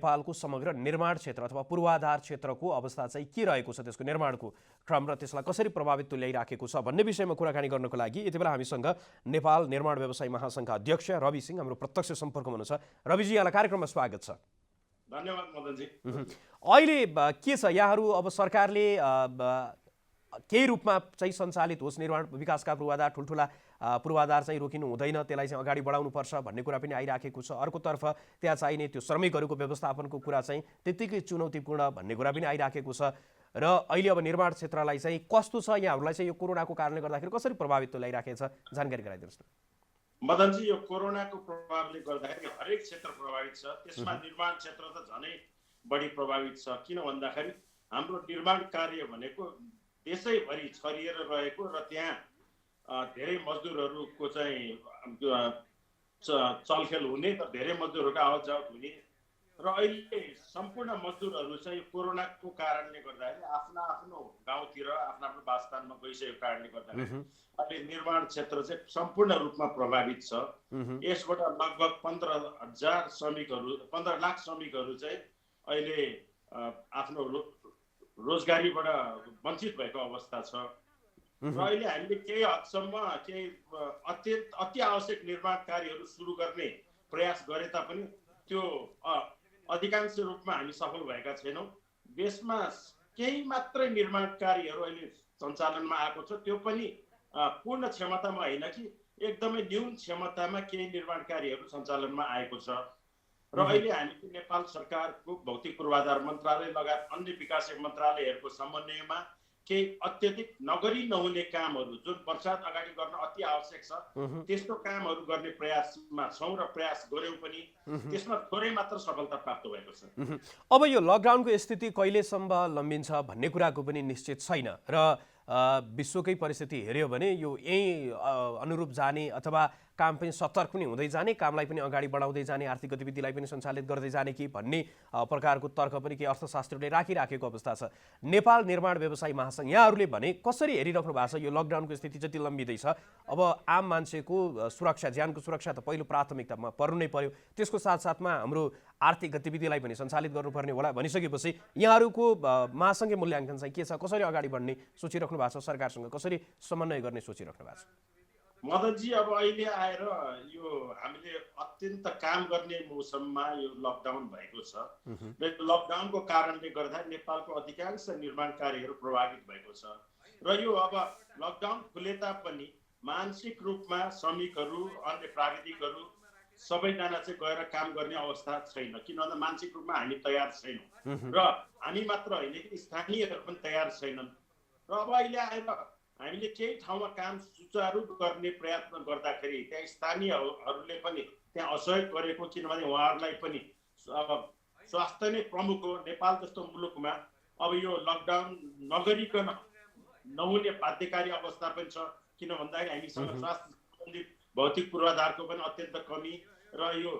नेपालको समग्र निर्माण क्षेत्र अथवा पूर्वाधार क्षेत्रको अवस्था चाहिँ के रहेको छ, त्यसको निर्माणको क्रम र त्यसलाई कसरी प्रभावित तुल्याइराखेको छ भन्ने विषयमा कुराकानी गर्नको लागि यति बेला हामीसँग नेपाल निर्माण व्यवसायी महासङ्घका अध्यक्ष रवि सिंह हाम्रो प्रत्यक्ष सम्पर्कमा हुनुहुन्छ। रविजी, यहाँलाई कार्यक्रममा स्वागत छ। धन्यवाद मदनजी। अहिले के छ, यहाँहरू अब सरकारले केही रूपमा चाहिँ सञ्चालित होस् निर्माण विकासका पूर्वाधार ठुल्ठुला पूर्वाधार चाहिँ रोकिनु हुँदैन, त्यसलाई चाहिँ अगाडि बढाउनुपर्छ भन्ने कुरा पनि आइराखेको छ। अर्कोतर्फ त्यहाँ चाहिने त्यो श्रमिकहरूको व्यवस्थापनको कुरा चाहिँ त्यत्तिकै चुनौतीपूर्ण भन्ने कुरा पनि आइराखेको छ। र अहिले अब निर्माण क्षेत्रलाई चाहिँ कस्तो छ, यहाँहरूलाई चाहिँ यो कोरोनाको कारणले गर्दाखेरि कसरी प्रभावित तुल्याइराखेको छ, जानकारी गराइदिनुहोस् न। मदनजी, यो कोरोनाको प्रभावले गर्दाखेरि हरेक क्षेत्र प्रभावित छ, त्यसमा निर्माण क्षेत्र त झनै बढी प्रभावित छ। किन भन्दाखेरि हाम्रो निर्माण कार्य भनेको देशैभरि छरिएर रहेको र त्यहाँ धेरै मजदुरहरूको चाहिँ चलखेल हुने र धेरै मजदुरहरूको आवत जावत हुने र अहिले सम्पूर्ण मजदुरहरू चाहिँ कोरोनाको कारणले गर्दाखेरि आफ्ना आफ्नो गाउँतिर आफ्ना आफ्नो वासस्थानमा गइसकेको कारणले गर्दाखेरि अहिले निर्माण क्षेत्र चाहिँ सम्पूर्ण रूपमा प्रभावित छ। यसबाट लगभग 15 लाख श्रमिकहरू चाहिँ अहिले आफ्नो रोजगारीबाट वञ्चित भएको अवस्था छ। र अहिले हामीले केही हदसम्म केही अति आवश्यक निर्माण कार्यहरू सुरु गर्ने प्रयास गरे तापनि त्यो अधिकांश रूपमा हामी सफल भएका छैनौँ। देशमा केही मात्रै निर्माण कार्यहरू अहिले सञ्चालनमा आएको छ, त्यो पनि पूर्ण क्षमतामा होइन कि एकदमै न्यून क्षमतामा केही निर्माण कार्यहरू सञ्चालनमा आएको छ। र अहिले हामी नेपाल सरकारको भौतिक पूर्वाधार मन्त्रालय लगायत अन्य विकास मन्त्रालयहरूको समन्वयमा केही अत्यधिक नगरी नहुने कामहरू जुन वर्षात अगाडि गर्न अति आवश्यक छ त्यस्तो कामहरू गर्ने प्रयासमा छौँ र प्रयास गऱ्यौँ पनि त्यसमा थोरै मात्र सफलता प्राप्त भएको छ। अब यो लकडाउनको स्थिति कहिलेसम्म लम्बिन्छ भन्ने कुराको पनि निश्चित छैन र विश्वकै परिस्थिति हेऱ्यो भने यो यही अनुरूप जाने अथवा काम पनि सतर्क पनि हुँदै जाने, कामलाई पनि अगाडि बढाउँदै जाने, आर्थिक गतिविधिलाई पनि सञ्चालित गर्दै जाने कि भन्ने प्रकारको तर्क पनि के अर्थशास्त्रीले राखिराखेको अवस्था छ। नेपाल निर्माण व्यवसायी महासङ्घ यहाँहरूले भने कसरी हेरिराख्नु भएको छ यो लकडाउनको स्थिति जति लम्बिँदैछ? अब आम मान्छेको सुरक्षा, ज्यानको सुरक्षा त पहिलो प्राथमिकतामा पर्नु नै पर्यो, त्यसको साथसाथमा हाम्रो आर्थिक गतिविधिलाई पनि सञ्चालित गर्नुपर्ने होला भनिसकेपछि यहाँहरूको महासङ्घीय मूल्याङ्कन चाहिँ के छ, कसरी अगाडि बढ्ने सोचिराख्नु भएको छ, सरकारसँग कसरी समन्वय गर्ने सोचिराख्नु भएको छ? मदनजी, अब अहिले आएर यो हामीले अत्यन्त काम गर्ने मौसममा यो लकडाउन भएको छ र लकडाउनको कारणले गर्दा नेपालको अधिकांश निर्माण कार्यहरू प्रभावित भएको छ। र यो अब लकडाउन खुले तापनि मानसिक रूपमा श्रमिकहरू अन्य प्राविधिकहरू सबैजना चाहिँ गएर काम गर्ने अवस्था छैन, किनभने मानसिक रूपमा हामी तयार छैनौँ र हामी मात्र होइन कि स्थानीयहरू पनि तयार छैनन्। र अब अहिले आएर हामीले केही ठाउँमा काम सुचारू गर्ने प्रयत्न गर्दाखेरि त्यहाँ स्थानीयहरूले पनि त्यहाँ असहयोग गरेको, किनभने उहाँहरूलाई पनि अब स्वास्थ्य नै प्रमुख हो। नेपाल जस्तो मुलुकमा अब यो लकडाउन नगरिकन नहुने बाध्यकारी अवस्था पनि छ, किन भन्दाखेरि हामीसँग स्वास्थ्य सम्बन्धित भौतिक पूर्वाधारको पनि अत्यन्त कमी र यो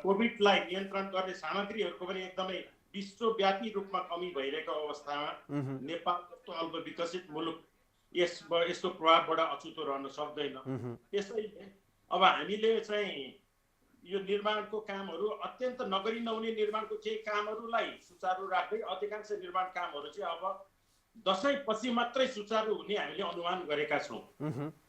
कोभिडलाई नियन्त्रण गर्ने सामग्रीहरूको पनि एकदमै विश्वव्यापी रूपमा कमी भइरहेको अवस्थामा नेपाल जस्तो अल्पविकसित मुलुक यसको प्रभावबाट अछुतो रहन सक्दैन। त्यसैले अब हामीले चाहिँ यो निर्माणको कामहरू अत्यन्त नगरी नहुने निर्माणको केही कामहरूलाई सुचारू राख्दै अधिकांश निर्माण कामहरू चाहिँ अब दशैँपछि मात्रै सुचारू हुने हामीले अनुमान गरेका छौँ।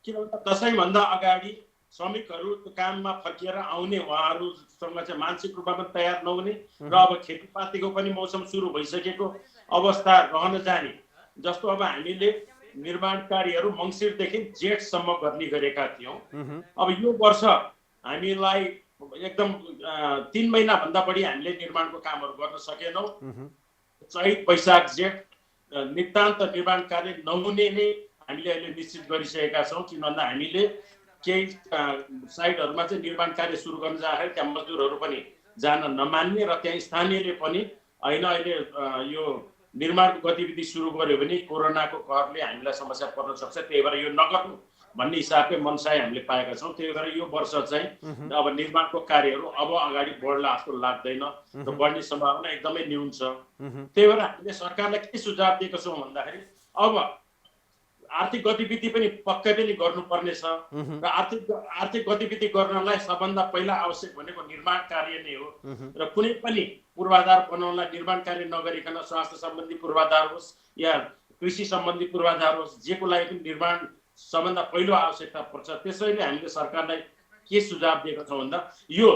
किनभने दशैँभन्दा अगाडि श्रमिकहरू काममा फर्किएर आउने, उहाँहरूसँग चाहिँ मानसिक रूपमा पनि तयार नहुने र अब खेतीपातीको पनि मौसम सुरु भइसकेको अवस्था रहन जाने। जस्तो अब हामीले निर्माण कार्यहरू मङ्सिरदेखि जेठसम्म गर्ने गरेका थियौँ। अब यो वर्ष हामीलाई एकदम 3 महिनाभन्दा बढी हामीले निर्माणको कामहरू गर्न सकेनौँ। चैत वैशाख जेठ नितान्त निर्माण कार्य नहुने नै हामीले अहिले निश्चित गरिसकेका छौँ, किनभने हामीले केही साइडहरूमा चाहिँ निर्माण कार्य सुरु गर्न जाँदाखेरि त्यहाँ मजदुरहरू पनि जान नमान्ने र त्यहाँ स्थानीयले पनि होइन अहिले यो निर्माणको गतिविधि सुरु गर्यो भने कोरोनाको कहरले हामीलाई समस्या पर्न सक्छ, त्यही भएर यो नगर्नु भन्ने हिसाबले मनसाय हामीले पाएका छौँ। त्यही भएर यो वर्ष चाहिँ अब निर्माणको कार्यहरू अब अगाडि बढ्ला जस्तो लाग्दैन र बढ्ने सम्भावना एकदमै न्यून छ। त्यही भएर हामीले सरकारलाई के सुझाव दिएको छौँ भन्दाखेरि अब आर्थिक गतिविधि पनि पक्कै पनि गर्नुपर्ने छ र आर्थिक गतिविधि गर्नलाई सबभन्दा पहिला आवश्यक भनेको निर्माण कार्य नै हो र कुनै पनि पूर्वाधार बनाउनलाई निर्माण कार्य नगरिकन स्वास्थ्य सम्बन्धी पूर्वाधार होस् या कृषि सम्बन्धी पूर्वाधार होस् जेको लागि पनि निर्माण सबभन्दा पहिलो आवश्यकता पर्छ। त्यसैले हामीले सरकारलाई के सुझाव दिएका छौँ भन्दा यो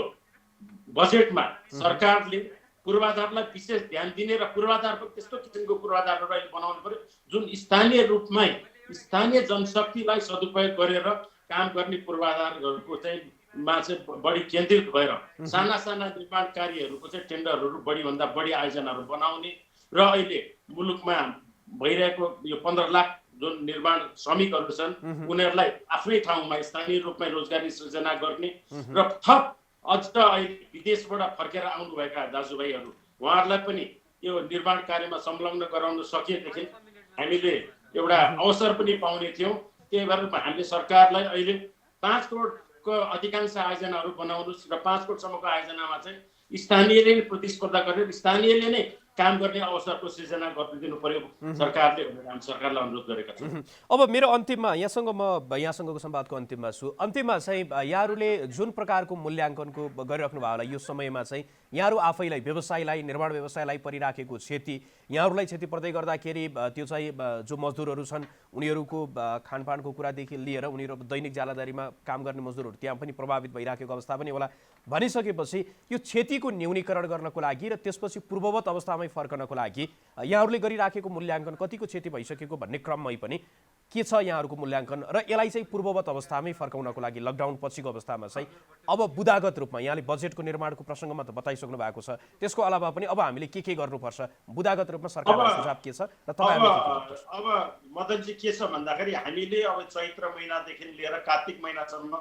बजेटमा सरकारले पूर्वाधारलाई विशेष ध्यान दिने र पूर्वाधार पनि त्यस्तो किसिमको पूर्वाधारहरू अहिले बनाउनु पर्यो जुन स्थानीय रूपमै स्थानीय जनशक्तिलाई सदुपयोग गरेर काम गर्ने पूर्वाधारहरूको चाहिँ बढी केन्द्रित भएर साना साना निर्माण कार्यहरूको चाहिँ टेन्डरहरू बढीभन्दा बढी आयोजनाहरू बनाउने र अहिले मुलुकमा भइरहेको यो 15 लाख जुन निर्माण श्रमिकहरू छन् उनीहरूलाई आफ्नै ठाउँमा स्थानीय रूपमा रोजगारी सृजना गर्ने र थप अझ अहिले विदेशबाट फर्केर आउनुभएका दाजुभाइहरू उहाँहरूलाई पनि यो निर्माण कार्यमा संलग्न गराउन सकिएदेखि हामीले एउटा अवसर पनि पाउने थियौँ। त्यही भएर हामीले सरकारलाई अहिले 5 करोडको अधिकांश आयोजनाहरू बनाउनुहोस् र 5 करोडसम्मको आयोजनामा चाहिँ स्थानीयले नै प्रतिस्पर्धा गरेर स्थानीयले नै काम गर्ने अवसरको सृजना गरिदिनु पर्यो सरकारले भनेर हामी सरकारलाई अनुरोध गरेका छौँ। अब मेरो अन्तिममा यहाँसँगको संवादको अन्तिममा छु। अन्तिममा चाहिँ यहाँहरूले जुन प्रकारको मूल्याङ्कनको गरिराख्नु भयो होला यो समयमा चाहिँ यहाँहरू आफैलाई व्यवसायलाई निर्माण व्यवसायलाई परिराखेको क्षति यहाँहरूलाई क्षति पर्दै गर्दाखेरि त्यो चाहिँ जो मजदुरहरू छन् उनीहरूको खानपानको कुरादेखि लिएर उनीहरू दैनिक ज्यालादारीमा काम गर्ने मजदुरहरू त्यहाँ पनि प्रभावित भइराखेको अवस्था पनि होला भनिसकेपछि यो क्षतिको न्यूनीकरण गर्नको लागि र त्यसपछि पूर्ववत अवस्थामै फर्कनको लागि यहाँहरूले गरिराखेको मूल्याङ्कन कतिको क्षति भइसकेको भन्ने क्रममै पनि के छ यहाँहरूको मूल्याङ्कन र यसलाई चाहिँ पूर्ववत अवस्थामै फर्काउनको लागि लकडाउन पछिको अवस्थामा चाहिँ अब बुदागत रूपमा यहाँले बजेटको निर्माणको प्रसङ्गमा त बताइसक्नु भएको छ त्यसको अलावा पनि अब हामीले के गर्नुपर्छ बुदागत रूपमा सरकारको सुझाव के छ र तपाईहरुले अब मदनजी के छ भन्दाखेरि हामीले अब चैत्र महिनादेखि लिएर कार्तिक महिनासम्म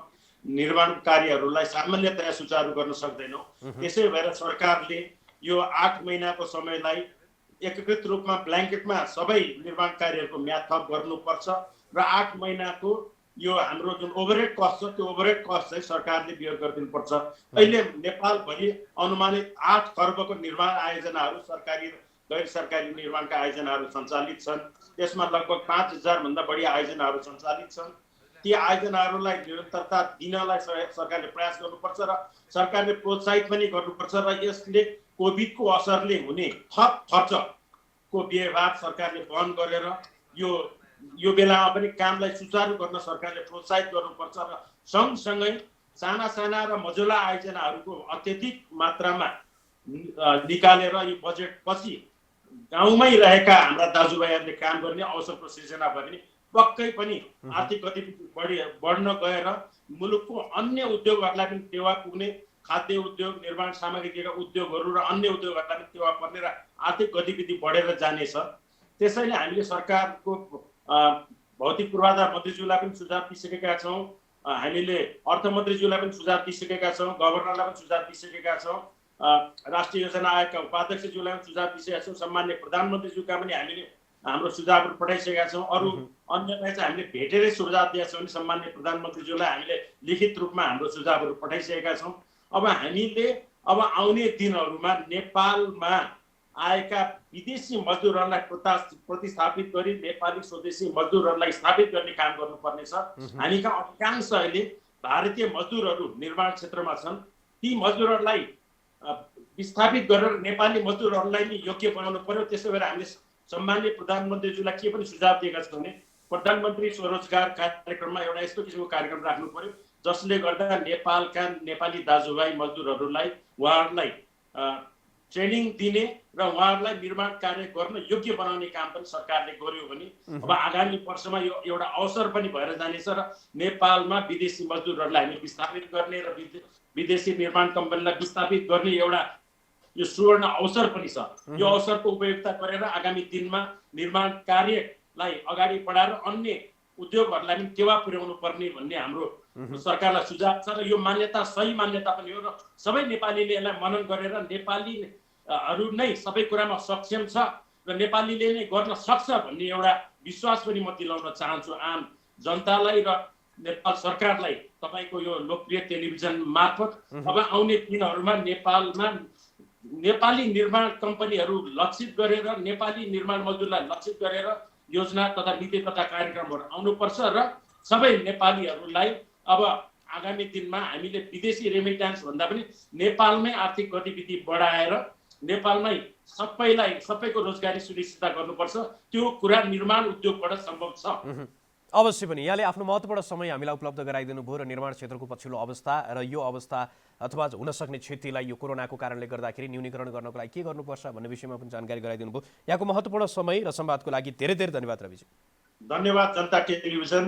निर्माण कार्यहरूलाई सामान्यतया सुचारू गर्न सक्दैनौँ। त्यसै भएर सरकारले यो 8 महिनाको समयलाई एकीकृत रूपमा ब्ल्याङ्केटमा सबै निर्माण कार्यहरूको म्याद थप गर्नुपर्छ र 8 महिनाको यो हाम्रो जुन ओभरहेड कस्ट छ त्यो ओभरहेड कस्ट चाहिँ सरकारले बियर गरिदिनुपर्छ। अहिले नेपालभरि अनुमानित 8 खर्बको निर्माण आयोजनाहरू सरकारी गैर सरकारी निर्माणका आयोजनाहरू सञ्चालित छन्। त्यसमा लगभग 5000 भन्दा बढी आयोजनाहरू सञ्चालित छन्। ती आयोजनाहरूलाई निरन्तरता दिनलाई सरकारले प्रयास गर्नुपर्छ र सरकारले प्रोत्साहित पनि गर्नुपर्छ र यसले कोभिडको असरले हुने थप खर्चको व्यवहार सरकारले बन्द गरेर यो बेलामा पनि कामलाई सुचारू गर्न सरकारले प्रोत्साहित गर्नुपर्छ र सँगसँगै साना साना र मझौला आयोजनाहरूको अत्यधिक मात्रामा निकालेर यो बजेट पछि गाउँमै रहेका हाम्रा दाजुभाइहरूले काम गर्ने अवसरको सृजना भयो भने पक्कै पनि आर्थिक गतिविधि बढ्न गएर मुलुकको अन्य उद्योगहरूलाई पनि टेवा पुग्ने खाद्य उद्योग निर्माण सामग्रीका उद्योगहरू र अन्य उद्योगहरूलाई पनि टेवा पर्ने र आर्थिक गतिविधि बढेर जानेछ। त्यसैले हामीले सरकारको भौतिक पूर्वाधार मन्त्रीज्यूलाई पनि सुझाव दिइसकेका छौँ, हामीले अर्थमन्त्रीज्यूलाई पनि सुझाव दिइसकेका छौँ, गभर्नरलाई पनि सुझाव दिइसकेका छौँ, राष्ट्रिय योजना आयोगका उपाध्यक्षज्यूलाई पनि सुझाव दिइसकेका छौँ, सम्माननीय प्रधानमन्त्रीज्यूका पनि हामीले हाम्रो सुझावहरू पठाइसकेका छौँ। अरू अन्यलाई चाहिँ हामीले भेटेरै सुझाव दिएका छौँ भने सम्माननीय प्रधानमन्त्रीज्यूलाई हामीले लिखित रूपमा हाम्रो सुझावहरू पठाइसकेका छौँ। अब हामीले अब आउने दिनहरूमा नेपालमा आएका विदेशी मजदुरहरूलाई प्रतिस्थापित गरी नेपाली स्वदेशी मजदुरहरूलाई स्थापित गर्ने काम गर्नुपर्नेछ। हामी कहाँ अधिकांश अहिले भारतीय मजदुरहरू निर्माण क्षेत्रमा छन्। ती मजदुरहरूलाई विस्थापित गरेर नेपाली मजदुरहरूलाई नै योग्य बनाउनु पर्यो। त्यसो भएर हामीले सम्माननीय प्रधानमन्त्रीज्यूलाई के पनि सुझाव दिएका छौँ भने प्रधानमन्त्री स्वरोजगार कार्यक्रममा एउटा यस्तो किसिमको कार्यक्रम राख्नु पर्यो जसले गर्दा नेपालका नेपाली दाजुभाइ मजदुरहरूलाई उहाँहरूलाई ट्रेनिङ दिने र उहाँहरूलाई निर्माण कार्य गर्न योग्य बनाउने काम पनि सरकारले गर्यो भने अब आगामी वर्षमा यो एउटा अवसर पनि भएर जानेछ र नेपालमा विदेशी मजदुरहरूलाई हामी विस्थापित गर्ने र विदेशी निर्माण कम्पनीलाई विस्थापित गर्ने एउटा यो सुवर्ण अवसर पनि छ। यो अवसरको उपयोगिता गरेर आगामी दिनमा निर्माण कार्यलाई अगाडि बढाएर अन्य उद्योगहरूलाई पनि टेवा पुर्याउनु पर्ने भन्ने हाम्रो सरकारलाई सुझाव छ र यो मान्यता सही मान्यता पनि हो र सबै नेपालीले यसलाई मनन गरेर नेपालीहरू नै सबै कुरामा सक्षम छ र नेपालीले नै गर्न सक्छ भन्ने एउटा विश्वास पनि म दिलाउन चाहन्छु आम जनतालाई र नेपाल सरकारलाई। तपाईँको यो लोकप्रिय टेलिभिजन मार्फत अब आउने दिनहरूमा नेपालमा नेपाली निर्माण कम्पनीहरू लक्षित गरेर नेपाली निर्माण मजदुरलाई लक्षित गरेर योजना तथा नीति तथा कार्यक्रमहरू आउनुपर्छ र सबै नेपालीहरूलाई अब आगामी दिनमा हामीले विदेशी रेमिट्यान्स भन्दा पनि नेपालमै आर्थिक गतिविधि बढाएर नेपालमै सबैको रोजगारी सुनिश्चित गर्नुपर्छ। त्यो कुरा निर्माण उद्योगबाट सम्भव छ। अवश्य पनि यहाँले आफ्नो महत्त्वपूर्ण समय हामीलाई उपलब्ध गराइदिनु भयो र निर्माण क्षेत्रको पछिल्लो अवस्था र यो अवस्था अथवा हुन सक्ने क्षतिलाई यो कोरोनाको कारणले गर्दाखेरि न्यूनीकरण गर्नको लागि के गर्नुपर्छ भन्ने विषयमा पनि जानकारी गराइदिनु भयो। यहाँको महत्त्वपूर्ण समय र संवादको लागि धेरै धेरै धन्यवाद रविजी। धन्यवाद जनता टेलिभिजन,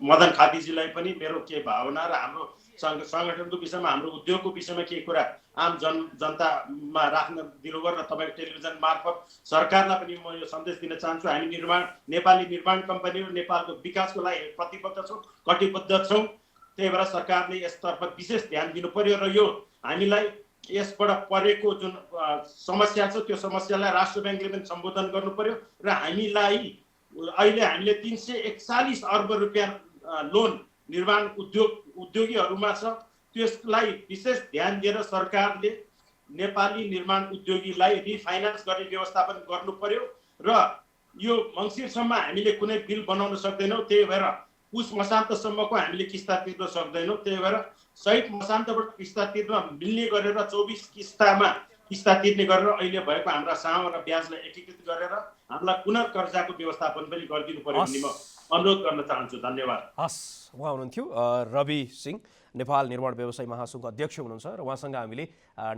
मदन खातीजीलाई पनि मेरो के भावना र हाम्रो सङ्गठनको विषयमा हाम्रो उद्योगको विषयमा के कुरा आम जनतामा राख्न दिनुभयो र तपाईँको टेलिभिजन मार्फत सरकारलाई पनि म यो सन्देश दिन चाहन्छु। हामी नेपाली निर्माण कम्पनीहरू नेपालको विकासको लागि प्रतिबद्ध छौँ, कटिबद्ध छौँ। त्यही भएर सरकारले यसतर्फ विशेष ध्यान दिनु पर्यो र यो हामीलाई यसबाट परेको जुन समस्या छ त्यो समस्यालाई राष्ट्र ब्याङ्कले पनि सम्बोधन गर्नु पर्यो र अहिले हामीले 341 अर्ब रुपियाँ लोन निर्माण उद्योगीहरूमा छ। त्यसलाई विशेष ध्यान दिएर सरकारले नेपाली निर्माण उद्योगीलाई रिफाइनान्स गर्ने व्यवस्थापन गर्नु पर्यो र यो मङ्सिरसम्म हामीले कुनै बिल बनाउन सक्दैनौँ। त्यही भएर पुस मसान्तसम्मको हामीले किस्ता तिर्न सक्दैनौँ। त्यही भएर सहित मसान्तबाट किस्ता तिर्न मिल्ने गरेर 24 किस्तामा किस्ता तिर्ने गरेर अहिले भएको हाम्रा साम र ब्याजलाई एकीकृत गरेर हामीलाई पुनर्कर्जाको व्यवस्थापन पनि गरिदिनु पर्यो भन्ने म अनुरोध गर्न चाहन्छु। धन्यवाद। हस्, उहाँ हुनुहुन्थ्यो रवि सिंह, नेपाल निर्माण व्यवसायी महासङ्घको अध्यक्ष हुनुहुन्छ र उहाँसँग हामीले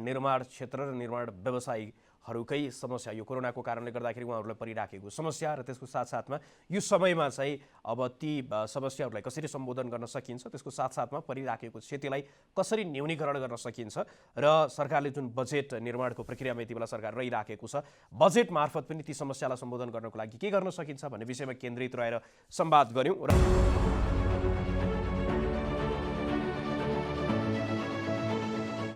निर्माण क्षेत्र र निर्माण व्यवसायीहरूकै समस्या यो कोरोनाको कारणले गर्दाखेरि उहाँहरूलाई परिराखेको समस्या र त्यसको साथसाथमा यो समयमा चाहिँ अब ती समस्याहरूलाई कसरी सम्बोधन गर्न सकिन्छ, त्यसको साथसाथमा परिराखेको क्षतिलाई कसरी न्यूनीकरण गर्न सकिन्छ र सरकारले जुन बजेट निर्माणको प्रक्रियामा यति बेला सरकार रहिराखेको छ बजेट मार्फत पनि ती समस्यालाई सम्बोधन गर्नको लागि के गर्न सकिन्छ भन्ने विषयमा केन्द्रित रहेर संवाद गऱ्यौँ र